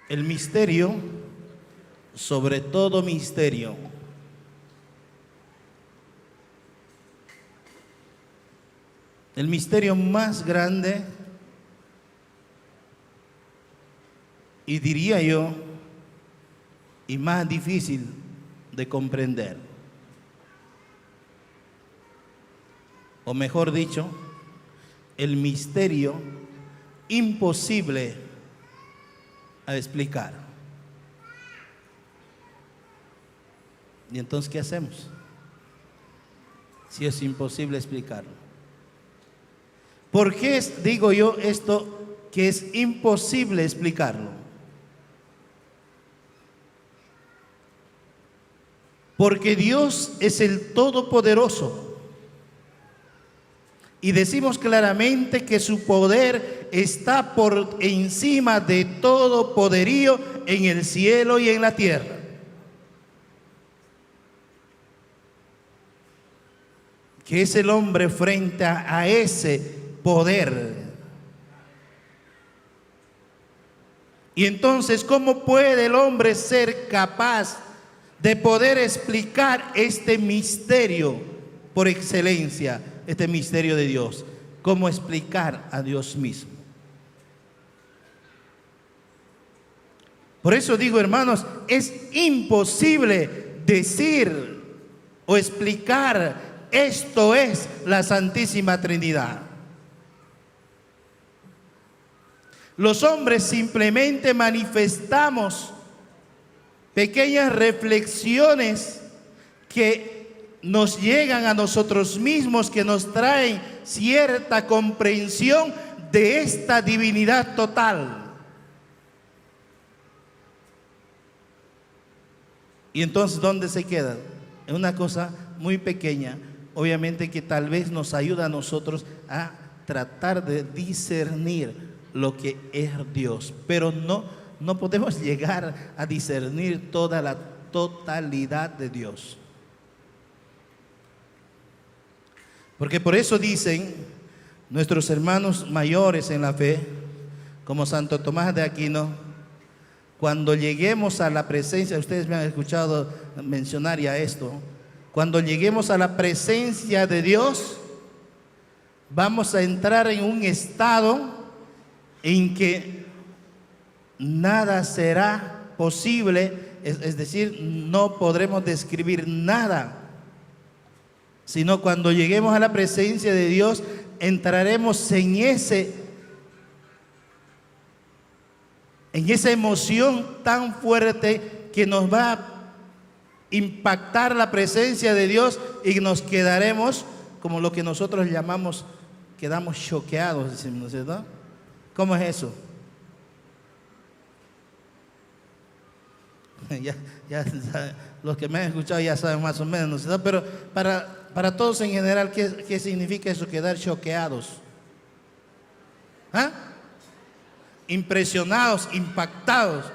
El misterio, sobre todo misterio, el misterio más grande, y diría yo, y más difícil de comprender, o mejor dicho, el misterio imposible a explicar. ¿Y entonces qué hacemos? Si es imposible explicarlo. ¿Por qué digo yo esto que es imposible explicarlo? Porque Dios es el Todopoderoso. Y decimos claramente que su poder está por encima de todo poderío en el cielo y en la tierra. ¿Qué es el hombre frente a ese poder? Y entonces, ¿cómo puede el hombre ser capaz de poder explicar este misterio por excelencia? Este misterio de Dios. ¿Cómo explicar a Dios mismo? Por eso digo, hermanos, es imposible decir o explicar esto es la Santísima Trinidad. Los hombres simplemente manifestamos pequeñas reflexiones que nos llegan a nosotros mismos, que nos traen cierta comprensión de esta divinidad total. Y entonces, ¿dónde se queda? Es una cosa muy pequeña, obviamente, que tal vez nos ayuda a nosotros a tratar de discernir lo que es Dios, pero no podemos llegar a discernir toda la totalidad de Dios. Porque por eso dicen nuestros hermanos mayores en la fe, como Santo Tomás de Aquino, cuando lleguemos a la presencia, ustedes me han escuchado mencionar ya esto, cuando lleguemos a la presencia de Dios, vamos a entrar en un estado en que nada será posible, es decir, no podremos describir nada, sino cuando lleguemos a la presencia de Dios, entraremos en esa emoción tan fuerte que nos va a impactar la presencia de Dios y nos quedaremos como lo que nosotros llamamos, quedamos choqueados, decimos, ¿no? ¿Cómo es eso? Ya los que me han escuchado ya saben más o menos, ¿no? Pero para todos en general, ¿qué significa eso? Quedar choqueados. ¿Ah? Impresionados, impactados,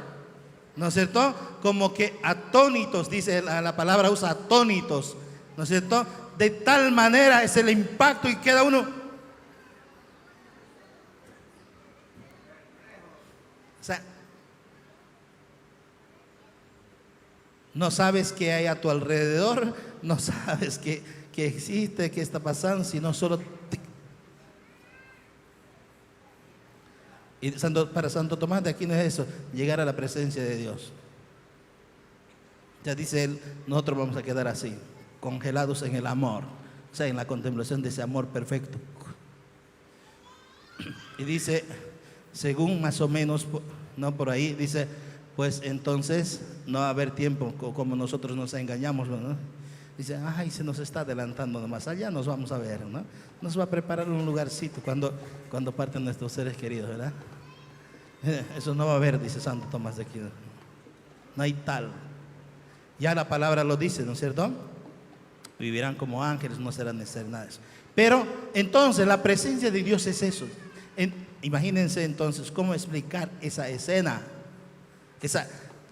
¿no es cierto? Como que atónitos, dice la palabra, usa atónitos, ¿no es cierto? De tal manera es el impacto y queda uno. O sea, no sabes qué hay a tu alrededor, no sabes qué existe, qué está pasando, sino solo. Y para Santo Tomás de Aquino es eso, llegar a la presencia de Dios. Ya dice él, nosotros vamos a quedar así, congelados en el amor, o sea, en la contemplación de ese amor perfecto. Y dice, según más o menos, no por ahí, dice, pues entonces no va a haber tiempo, como nosotros nos engañamos, ¿no? Dice, ay, se nos está adelantando nomás, allá nos vamos a ver, ¿no? Nos va a preparar un lugarcito cuando parten nuestros seres queridos, ¿verdad? Eso no va a haber, dice Santo Tomás de Aquino. No hay tal. Ya la palabra lo dice, ¿no es cierto? Vivirán como ángeles, no serán necesarios nada de eso. Pero entonces la presencia de Dios es eso. Imagínense entonces cómo explicar esa escena,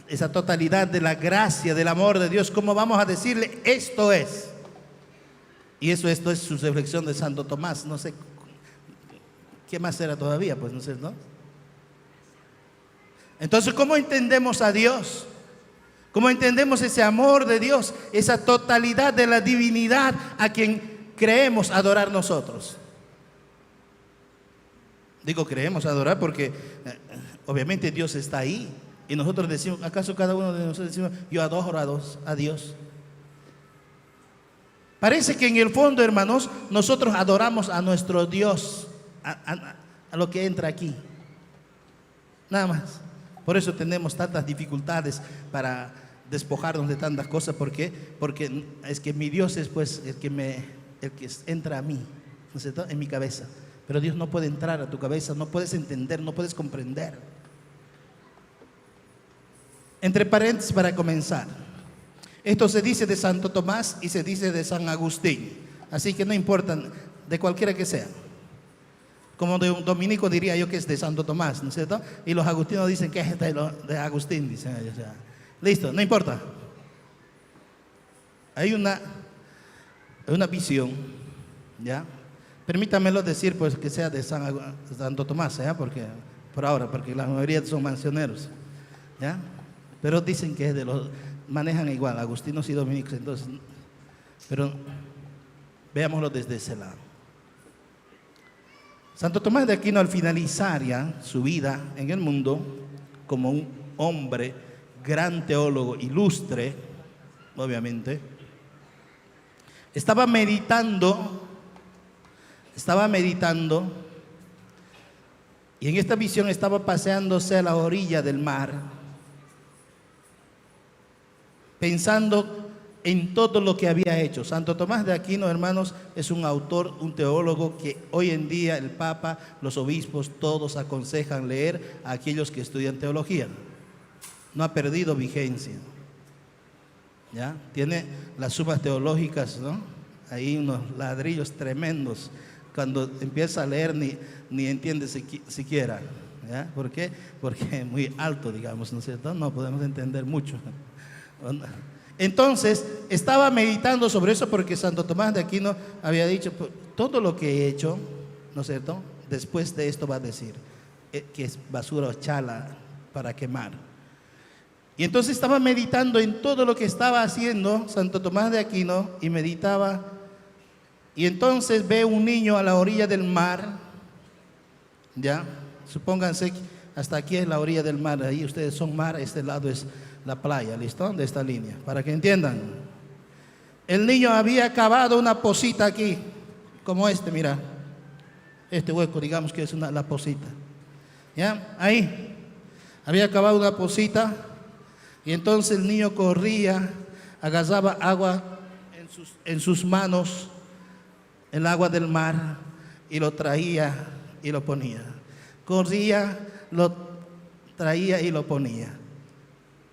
esa totalidad de la gracia, del amor de Dios. ¿Cómo vamos a decirle esto es? Y esto es su reflexión de Santo Tomás. No sé qué más era todavía, pues no sé, ¿no? Entonces, ¿cómo entendemos a Dios? ¿Cómo entendemos ese amor de Dios? Esa totalidad de la divinidad a quien creemos adorar nosotros. Digo creemos adorar porque obviamente Dios está ahí. Y nosotros decimos, ¿acaso cada uno de nosotros decimos, yo adoro a Dios? Parece que en el fondo, hermanos, nosotros adoramos a nuestro Dios, a lo que entra aquí. Nada más. Por eso tenemos tantas dificultades para despojarnos de tantas cosas. ¿Por qué? Porque es que mi Dios es pues el que entra a mí, ¿no es cierto? En mi cabeza. Pero Dios no puede entrar a tu cabeza, no puedes entender, no puedes comprender. Entre paréntesis para comenzar. Esto se dice de Santo Tomás y se dice de San Agustín. Así que no importa, de cualquiera que sea. Como de un dominico diría yo que es de Santo Tomás, ¿no es cierto? Y los agustinos dicen que es de Agustín, dicen ellos. O sea, listo, no importa. Hay una visión, ¿ya? Permítamelo decir pues que sea de Santo Tomás, ¿ya? Porque la mayoría son mansioneros, ¿ya? Pero dicen que es de los, manejan igual, agustinos y dominicos, entonces, pero veámoslo desde ese lado. Santo Tomás de Aquino, al finalizar ya su vida en el mundo como un hombre, gran teólogo, ilustre, obviamente, estaba meditando, y en esta visión estaba paseándose a la orilla del mar, pensando en todo lo que había hecho. Santo Tomás de Aquino, hermanos, es un autor, un teólogo que hoy en día el Papa, los obispos, todos aconsejan leer a aquellos que estudian teología. No ha perdido vigencia, ¿ya? Tiene las sumas teológicas, ¿no? Ahí unos ladrillos tremendos. Cuando empieza a leer ni entiende siquiera, ¿ya? ¿Por qué? Porque es muy alto, digamos, ¿no es cierto? No podemos entender mucho. Entonces, estaba meditando sobre eso porque Santo Tomás de Aquino había dicho, todo lo que he hecho, ¿no es cierto? Después de esto va a decir que es basura o chala para quemar. Y entonces estaba meditando en todo lo que estaba haciendo Santo Tomás de Aquino y meditaba. Y entonces ve un niño a la orilla del mar, ¿ya? Supónganse que hasta aquí es la orilla del mar, ahí ustedes son mar, este lado es la playa, ¿listo? De esta línea, para que entiendan. El niño había cavado una pocita aquí, como mira, este hueco, digamos que es la pocita, ¿ya? Ahí, había cavado una pocita, y entonces el niño corría, agarraba agua en sus manos, el agua del mar, y lo traía y lo ponía. Corría, lo traía y lo ponía.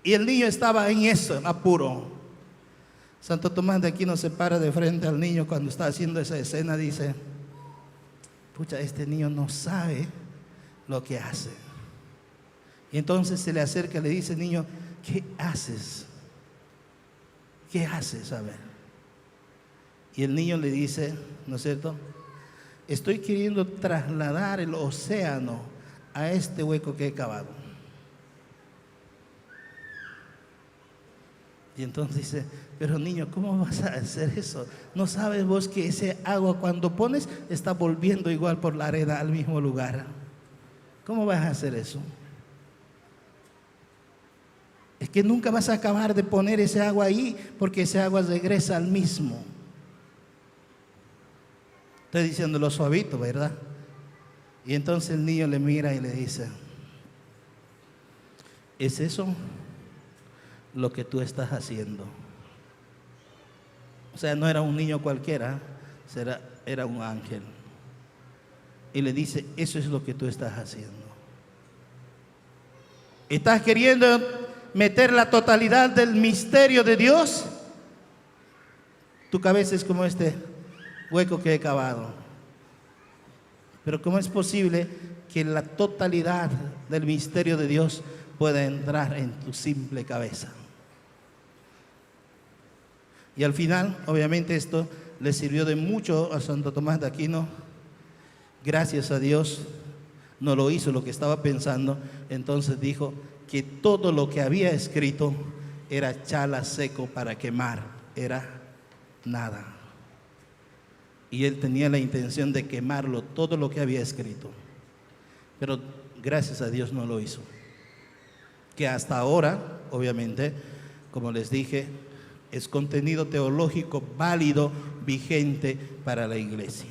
Y el niño estaba en eso, en apuro. Santo Tomás de Aquino se para de frente al niño cuando está haciendo esa escena, dice, pucha, este niño no sabe lo que hace. Y entonces se le acerca y le dice, niño, ¿qué haces? ¿Qué haces? A ver. Y el niño le dice, ¿no es cierto? Estoy queriendo trasladar el océano a este hueco que he cavado. Y entonces dice, pero niño, ¿cómo vas a hacer eso? ¿No sabes vos que ese agua cuando pones está volviendo igual por la arena al mismo lugar? ¿Cómo vas a hacer eso? Es que nunca vas a acabar de poner ese agua ahí porque ese agua regresa al mismo. Estoy diciéndolo suavito, ¿verdad? Y entonces el niño le mira y le dice, ¿es eso lo que tú estás haciendo? O sea, no era un niño cualquiera, era un ángel. Y le dice, eso es lo que tú estás haciendo. ¿Estás queriendo meter la totalidad del misterio de Dios? Tu cabeza es como este hueco que he cavado. Pero ¿cómo es posible que la totalidad del misterio de Dios pueda entrar en tu simple cabeza? Y al final, obviamente esto le sirvió de mucho a Santo Tomás de Aquino. Gracias a Dios no lo hizo lo que estaba pensando. Entonces dijo, que todo lo que había escrito era chala seco para quemar, era nada. Y él tenía la intención de quemarlo, todo lo que había escrito. Pero gracias a Dios no lo hizo. Que hasta ahora, obviamente, como les dije, es contenido teológico válido, vigente para la iglesia.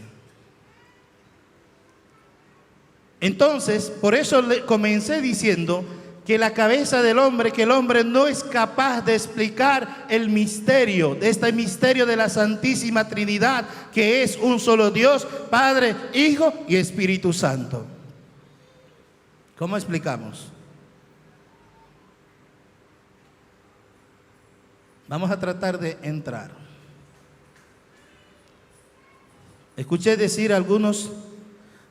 Entonces, por eso comencé diciendo que la cabeza del hombre, que el hombre no es capaz de explicar el misterio, de este misterio de la Santísima Trinidad, que es un solo Dios, Padre, Hijo y Espíritu Santo. ¿Cómo explicamos? Vamos a tratar de entrar. Escuché decir algunos,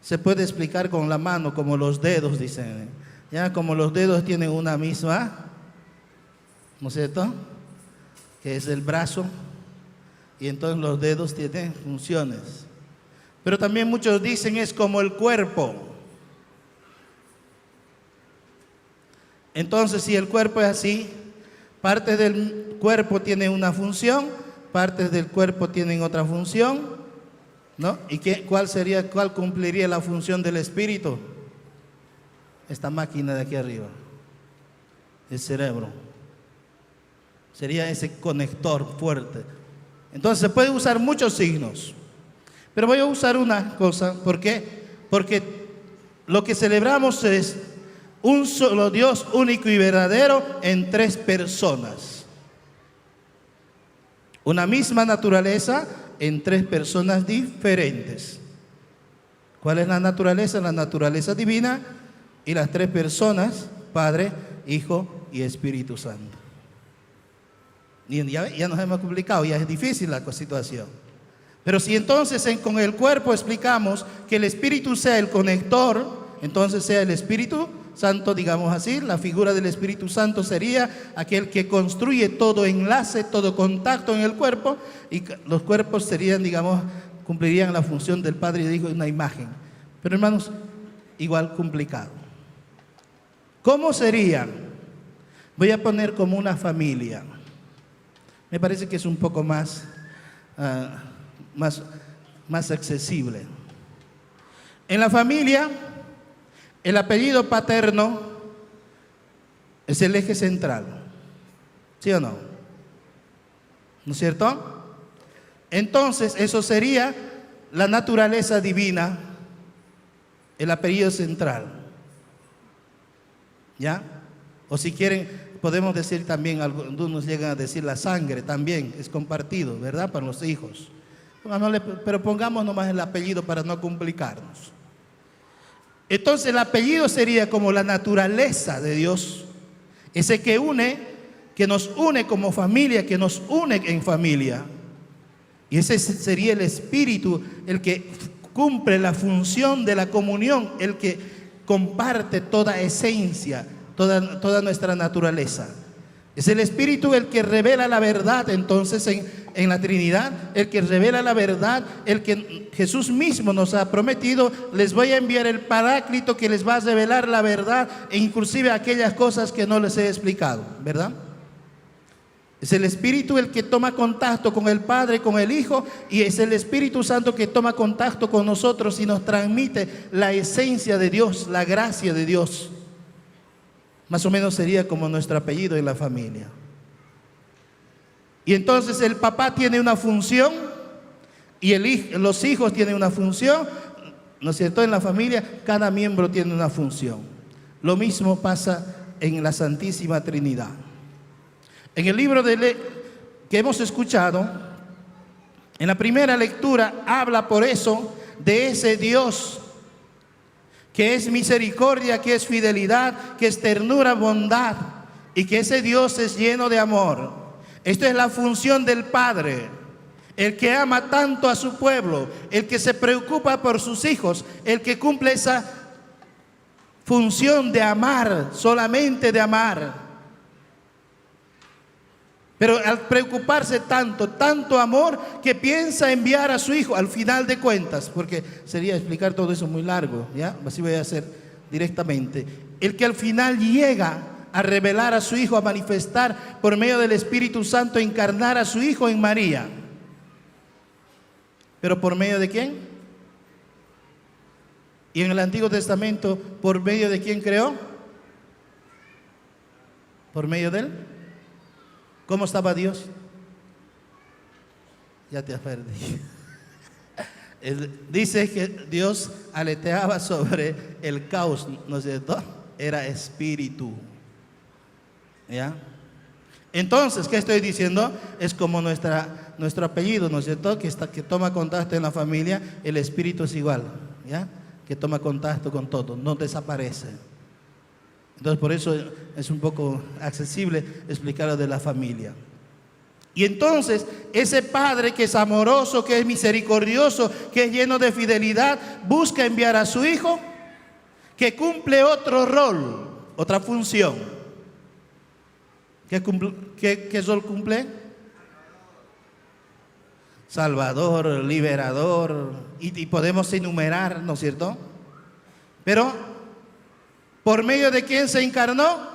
se puede explicar con la mano, como los dedos, dicen. Ya, como los dedos tienen una misma, ¿no es cierto? Que es el brazo, y entonces los dedos tienen funciones. Pero también muchos dicen es como el cuerpo. Entonces, si el cuerpo es así, partes del cuerpo tienen una función, partes del cuerpo tienen otra función, ¿no? ¿Y cuál cumpliría la función del espíritu? Esta máquina de aquí arriba, el cerebro. Sería ese conector fuerte. Entonces se puede usar muchos signos, pero voy a usar una cosa. ¿Por qué? Porque lo que celebramos es un solo Dios único y verdadero en tres personas. Una misma naturaleza en tres personas diferentes. ¿Cuál es la naturaleza? La naturaleza divina y las tres personas, Padre, Hijo y Espíritu Santo. Y ya nos hemos complicado, ya es difícil la situación. Pero si entonces con el cuerpo explicamos que el Espíritu sea el conector, entonces sea el Espíritu Santo, digamos así, la figura del Espíritu Santo sería aquel que construye todo enlace, todo contacto en el cuerpo, y los cuerpos serían, digamos, cumplirían la función del Padre y del Hijo en una imagen. Pero hermanos, igual complicado. ¿Cómo sería? Voy a poner como una familia. Me parece que es un poco más accesible. En la familia, el apellido paterno es el eje central. ¿Sí o no? ¿No es cierto? Entonces, eso sería la naturaleza divina, el apellido central. ¿Ya? O si quieren, podemos decir también, algunos llegan a decir la sangre también, es compartido, ¿verdad? Para los hijos. Pero pongamos nomás el apellido para no complicarnos. Entonces el apellido sería como la naturaleza de Dios, ese que nos une como familia, que nos une en familia. Y ese sería el Espíritu, el que cumple la función de la comunión, el que comparte toda esencia, toda nuestra naturaleza. Es el Espíritu el que revela la verdad, entonces en la Trinidad, el que revela la verdad, el que Jesús mismo nos ha prometido: les voy a enviar el Paráclito que les va a revelar la verdad, e inclusive aquellas cosas que no les he explicado, ¿verdad? Es el Espíritu el que toma contacto con el Padre, con el Hijo, y es el Espíritu Santo que toma contacto con nosotros y nos transmite la esencia de Dios, la gracia de Dios. Más o menos sería como nuestro apellido en la familia. Y entonces el papá tiene una función y los hijos tienen una función, ¿no es cierto? En la familia cada miembro tiene una función. Lo mismo pasa en la Santísima Trinidad. En el libro que hemos escuchado, en la primera lectura, habla por eso de ese Dios que es misericordia, que es fidelidad, que es ternura, bondad, y que ese Dios es lleno de amor. Esto es la función del Padre, el que ama tanto a su pueblo, el que se preocupa por sus hijos, el que cumple esa función de amar, solamente de amar. Pero al preocuparse tanto amor, que piensa enviar a su hijo al final de cuentas, porque sería explicar todo eso muy largo, ¿ya? Así voy a hacer directamente. El que al final llega a revelar a su Hijo, a manifestar por medio del Espíritu Santo, encarnar a su Hijo en María. ¿Pero por medio de quién? Y en el Antiguo Testamento, ¿por medio de quién creó? ¿Por medio de Él? ¿Cómo estaba Dios? Ya te perdí. Dice que Dios aleteaba sobre el caos, ¿no es cierto? Era espíritu. ¿Ya? Entonces, ¿qué estoy diciendo? Es como nuestro apellido, ¿no es cierto? Que toma contacto en la familia, el espíritu es igual, ¿ya? Que toma contacto con todo, no desaparece. Entonces, por eso es un poco accesible explicar lo de la familia. Y entonces, ese Padre que es amoroso, que es misericordioso, que es lleno de fidelidad, busca enviar a su Hijo, que cumple otro rol, otra función. ¿Qué rol cumple? Salvador, liberador, y podemos enumerar, ¿no es cierto? Pero, ¿por medio de quién se encarnó?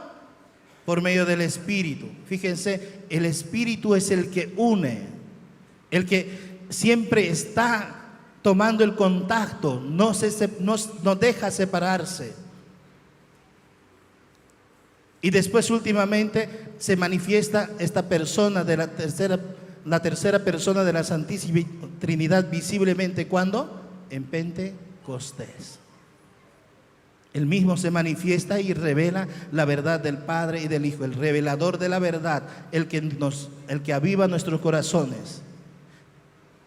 Por medio del Espíritu. Fíjense, el Espíritu es el que une, el que siempre está tomando el contacto, no deja separarse. Y después últimamente se manifiesta esta persona de la tercera persona de la Santísima Trinidad visiblemente. ¿Cuándo? En Pentecostés. Él mismo se manifiesta y revela la verdad del Padre y del Hijo, el revelador de la verdad, el que aviva nuestros corazones.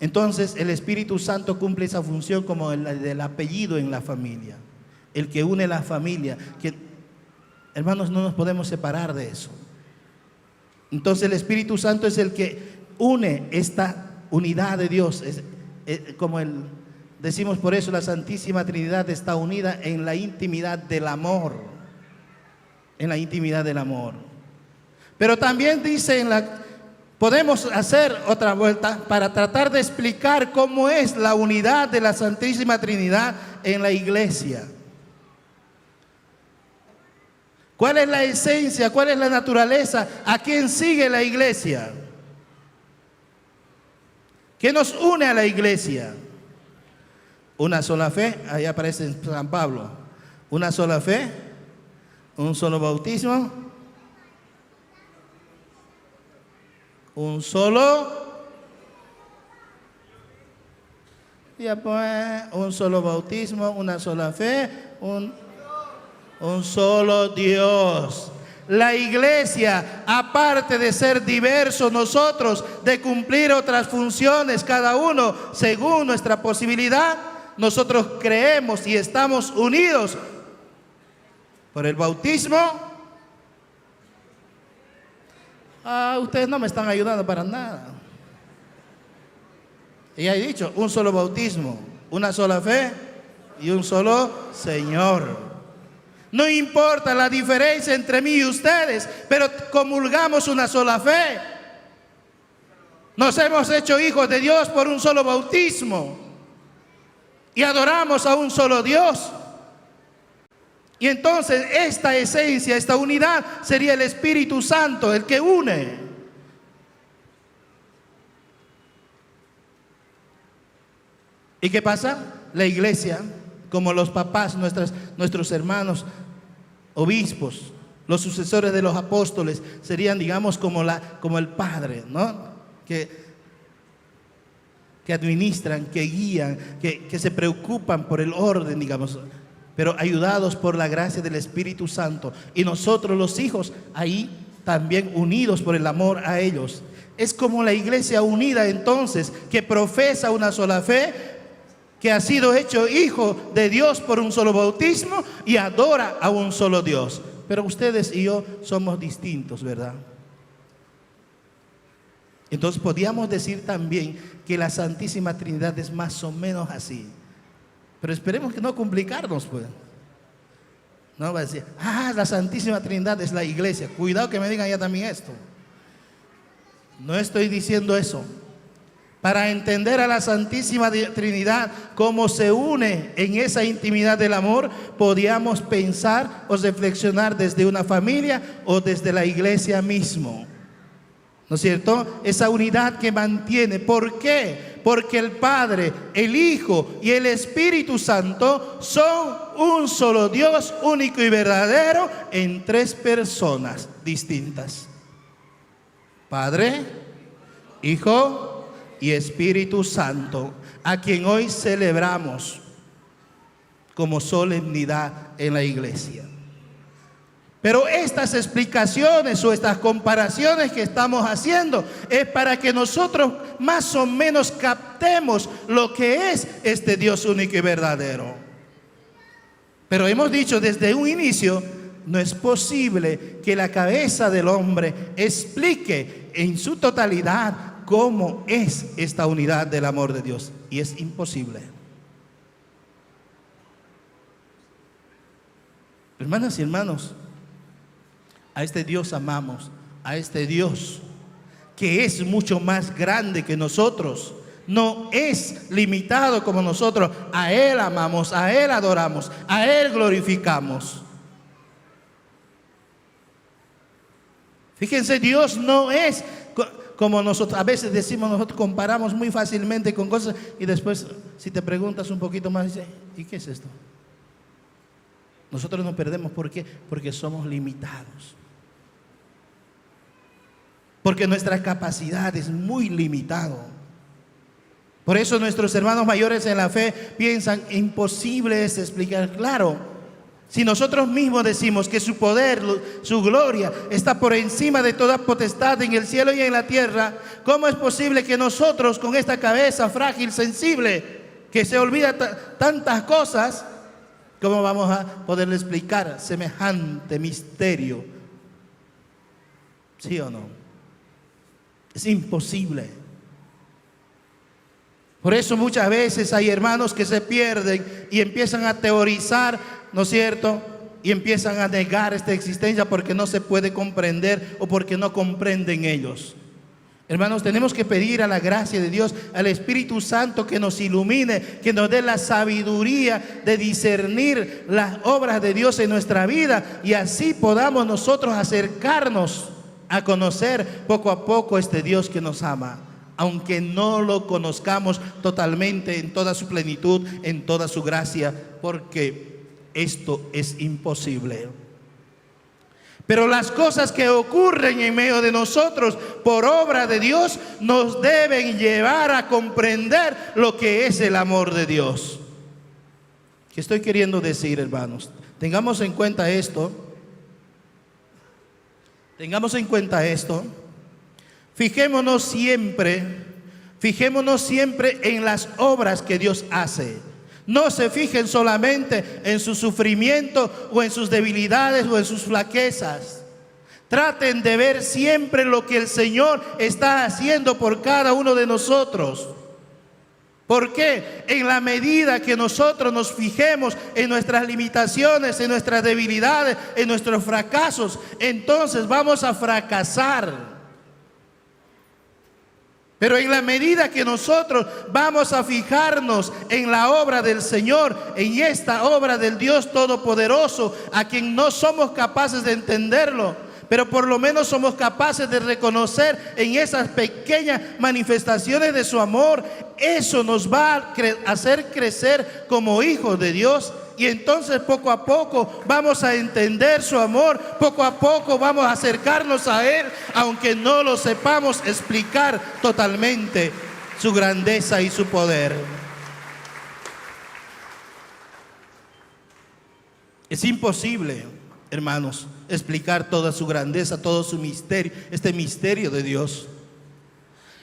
Entonces el Espíritu Santo cumple esa función como el del apellido en la familia, el que une la familia, que hermanos, no nos podemos separar de eso. Entonces el Espíritu Santo es el que une esta unidad de Dios, como decimos por eso, la Santísima Trinidad está unida en la intimidad del amor. En la intimidad del amor. Pero también dice, podemos hacer otra vuelta para tratar de explicar cómo es la unidad de la Santísima Trinidad en la iglesia. ¿Cuál es la esencia? ¿Cuál es la naturaleza? ¿A quién sigue la iglesia? ¿Qué nos une a la iglesia? Una sola fe, ahí aparece en San Pablo. Una sola fe, un solo bautismo, un solo bautismo, una sola fe, un solo Dios. La iglesia, aparte de ser diversos nosotros, de cumplir otras funciones, cada uno según nuestra posibilidad, nosotros creemos y estamos unidos por el bautismo. Ustedes no me están ayudando para nada. Y he dicho, un solo bautismo, una sola fe y un solo Señor. No importa la diferencia entre mí y ustedes, pero comulgamos una sola fe. Nos hemos hecho hijos de Dios por un solo bautismo y adoramos a un solo Dios. Y entonces esta esencia, esta unidad sería el Espíritu Santo, el que une. ¿Y qué pasa? La iglesia, como los papás, nuestros hermanos obispos, los sucesores de los apóstoles, serían, digamos, como el Padre, ¿no? Que administran, que guían, que se preocupan por el orden, digamos, pero ayudados por la gracia del Espíritu Santo. Y nosotros los hijos, ahí también unidos por el amor a ellos. Es como la iglesia unida entonces, que profesa una sola fe, que ha sido hecho hijo de Dios por un solo bautismo y adora a un solo Dios. Pero ustedes y yo somos distintos, ¿verdad? Entonces podríamos decir también que la Santísima Trinidad es más o menos así. Pero esperemos que no complicarnos, pues. No va a decir, la Santísima Trinidad es la iglesia. Cuidado que me digan ya también esto. No estoy diciendo eso. Para entender a la Santísima Trinidad, cómo se une en esa intimidad del amor, podíamos pensar o reflexionar desde una familia o desde la iglesia mismo. ¿No es cierto? Esa unidad que mantiene. ¿Por qué? Porque el Padre, el Hijo y el Espíritu Santo son un solo Dios, único y verdadero, en tres personas distintas. Padre, Hijo y Espíritu Santo, a quien hoy celebramos como solemnidad en la iglesia. Pero estas explicaciones o estas comparaciones que estamos haciendo es para que nosotros más o menos captemos lo que es este Dios único y verdadero. Pero hemos dicho desde un inicio, no es posible que la cabeza del hombre explique en su totalidad cómo es esta unidad del amor de Dios. Y es imposible. Hermanas y hermanos, a este Dios amamos, a este Dios que es mucho más grande que nosotros, no es limitado como nosotros. A Él amamos, a Él adoramos, a Él glorificamos. Fíjense, Dios no es como nosotros, a veces decimos, nosotros comparamos muy fácilmente con cosas y después si te preguntas un poquito más, dices, ¿y qué es esto? Nosotros nos perdemos, ¿por qué? Porque somos limitados. Porque nuestra capacidad es muy limitado. Por eso nuestros hermanos mayores en la fe piensan, imposible es explicar. Claro, si nosotros mismos decimos que su poder, su gloria está por encima de toda potestad en el cielo y en la tierra, ¿cómo es posible que nosotros con esta cabeza frágil, sensible, que se olvida tantas cosas, cómo vamos a poderle explicar semejante misterio? ¿Sí o no? Es imposible. Por eso muchas veces hay hermanos que se pierden y empiezan a teorizar, ¿no es cierto? Y empiezan a negar esta existencia porque no se puede comprender o porque no comprenden ellos. Hermanos, tenemos que pedir a la gracia de Dios, al Espíritu Santo, que nos ilumine, que nos dé la sabiduría de discernir las obras de Dios en nuestra vida y así podamos nosotros acercarnos a conocer poco a poco este Dios que nos ama, aunque no lo conozcamos totalmente en toda su plenitud, en toda su gracia, porque esto es imposible. Pero las cosas que ocurren en medio de nosotros por obra de Dios nos deben llevar a comprender lo que es el amor de Dios. ¿Qué estoy queriendo decir, hermanos? Tengamos en cuenta esto. Tengamos en cuenta esto. Fijémonos siempre en las obras que Dios hace. No se fijen solamente en su sufrimiento o en sus debilidades o en sus flaquezas. Traten de ver siempre lo que el Señor está haciendo por cada uno de nosotros. Porque en la medida que nosotros nos fijemos en nuestras limitaciones, en nuestras debilidades, en nuestros fracasos, entonces vamos a fracasar. Pero en la medida que nosotros vamos a fijarnos en la obra del Señor, en esta obra del Dios Todopoderoso, a quien no somos capaces de entenderlo, pero por lo menos somos capaces de reconocer en esas pequeñas manifestaciones de su amor, eso nos va a hacer crecer como hijos de Dios. Y entonces poco a poco vamos a entender su amor, poco a poco vamos a acercarnos a Él, aunque no lo sepamos explicar totalmente, su grandeza y su poder. Es imposible, hermanos, explicar toda su grandeza, todo su misterio, este misterio de Dios.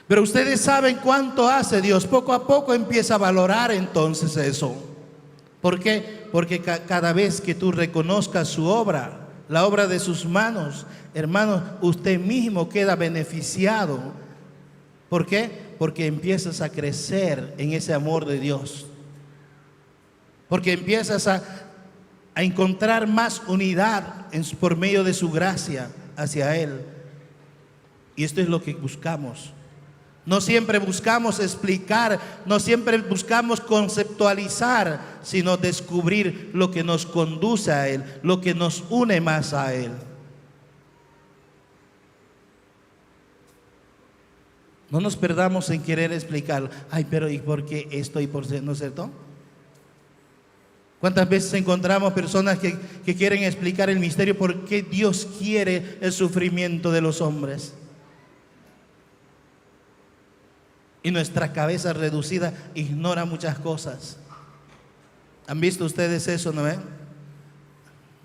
Pero ustedes saben cuánto hace Dios. Poco a poco empieza a valorar entonces eso. ¿Por qué? Porque cada vez que tú reconozcas su obra, la obra de sus manos, hermanos, usted mismo queda beneficiado. ¿Por qué? Porque empiezas a crecer en ese amor de Dios. Porque empiezas a encontrar más unidad por medio de su gracia hacia Él. Y esto es lo que buscamos. No siempre buscamos explicar, no siempre buscamos conceptualizar, sino descubrir lo que nos conduce a Él, lo que nos une más a Él. No nos perdamos en querer explicar, ay, pero ¿y por qué esto y por qué? ¿No es cierto? ¿Cuántas veces encontramos personas que quieren explicar el misterio por qué Dios quiere el sufrimiento de los hombres? Y nuestra cabeza reducida ignora muchas cosas. ¿Han visto ustedes eso, no ven?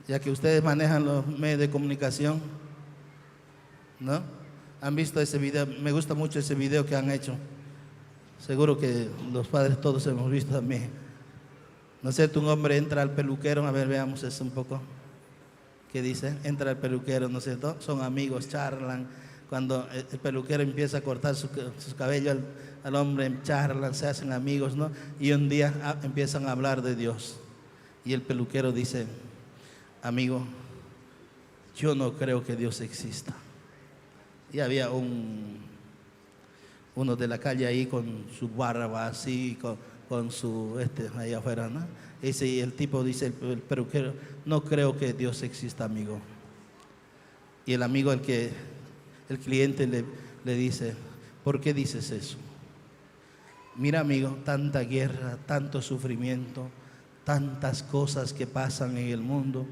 Ya que ustedes manejan los medios de comunicación, ¿no? ¿Han visto ese video? Me gusta mucho ese video que han hecho. Seguro que los padres todos hemos visto también. ¿No es cierto? Un hombre entra al peluquero, a ver, veamos eso un poco. ¿Qué dice? Entra al peluquero, ¿no es cierto? Son amigos, charlan. Cuando el peluquero empieza a cortar su cabello al hombre, charlan, se hacen amigos, ¿no? Y un día empiezan a hablar de Dios. Y el peluquero dice, amigo, yo no creo que Dios exista. Y había uno de la calle ahí con su barba así, con su ahí afuera, ¿no? Y el tipo dice, el peluquero, no creo que Dios exista, amigo. Y el amigo, el cliente le dice, ¿por qué dices eso? Mira, amigo, tanta guerra, tanto sufrimiento, tantas cosas que pasan en el mundo.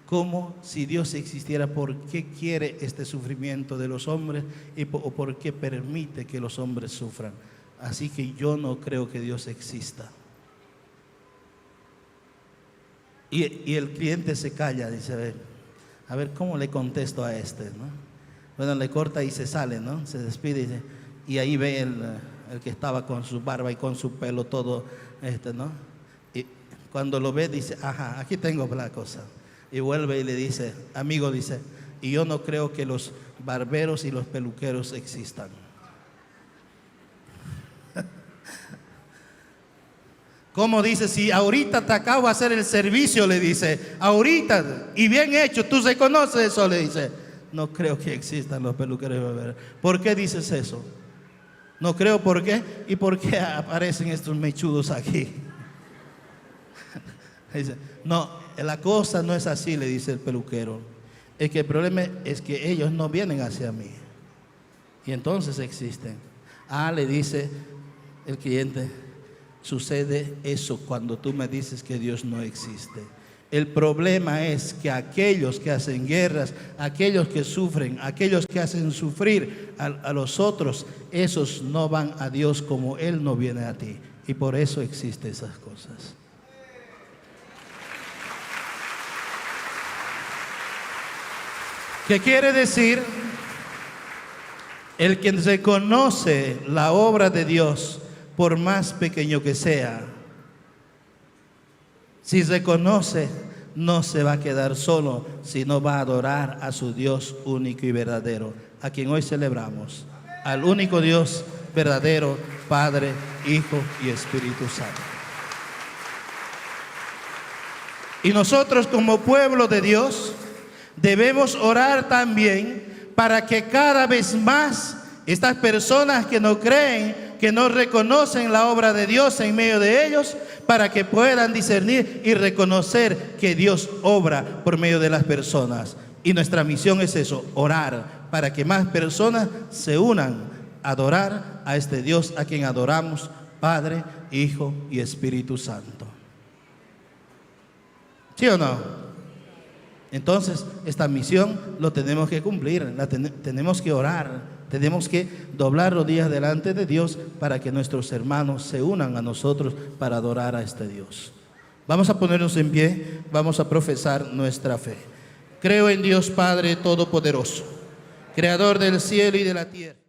¿Cómo, si Dios existiera, por qué quiere este sufrimiento de los hombres o por qué permite que los hombres sufran? Así que yo no creo que Dios exista. Y el cliente se calla, dice, a ver, ¿cómo le contesto a este, no? Bueno, le corta y se sale, ¿no? Se despide y ahí ve el que estaba con su barba y con su pelo todo, ¿no? Y cuando lo ve dice, ajá, aquí tengo la cosa. Y vuelve y le dice, amigo, dice, y yo no creo que los barberos y los peluqueros existan. ¿Cómo dice? Si ahorita te acabo de hacer el servicio, le dice, ahorita, y bien hecho, tú reconoces eso, le dice. No creo que existan los peluqueros y barberos. ¿Por qué dices eso? No creo, ¿por qué? ¿Y por qué aparecen estos mechudos aquí? Dice, no, la cosa no es así, le dice el peluquero. Es que el problema es que ellos no vienen hacia mí. Y entonces existen. Le dice el cliente, sucede eso cuando tú me dices que Dios no existe. El problema es que aquellos que hacen guerras, aquellos que sufren, aquellos que hacen sufrir a los otros, esos no van a Dios como Él no viene a ti. Y por eso existen esas cosas. ¿Qué quiere decir? El que reconoce la obra de Dios, por más pequeño que sea, si reconoce, no se va a quedar solo, sino va a adorar a su Dios único y verdadero, a quien hoy celebramos, al único Dios verdadero, Padre, Hijo y Espíritu Santo. Y nosotros como pueblo de Dios debemos orar también para que cada vez más estas personas que no creen, que no reconocen la obra de Dios en medio de ellos, para que puedan discernir y reconocer que Dios obra por medio de las personas. Y nuestra misión es eso, orar para que más personas se unan a adorar a este Dios a quien adoramos, Padre, Hijo y Espíritu Santo. ¿Sí o no? Entonces, esta misión lo tenemos que cumplir, tenemos que orar. Tenemos que doblar rodillas delante de Dios para que nuestros hermanos se unan a nosotros para adorar a este Dios. Vamos a ponernos en pie, vamos a profesar nuestra fe. Creo en Dios Padre Todopoderoso, Creador del cielo y de la tierra.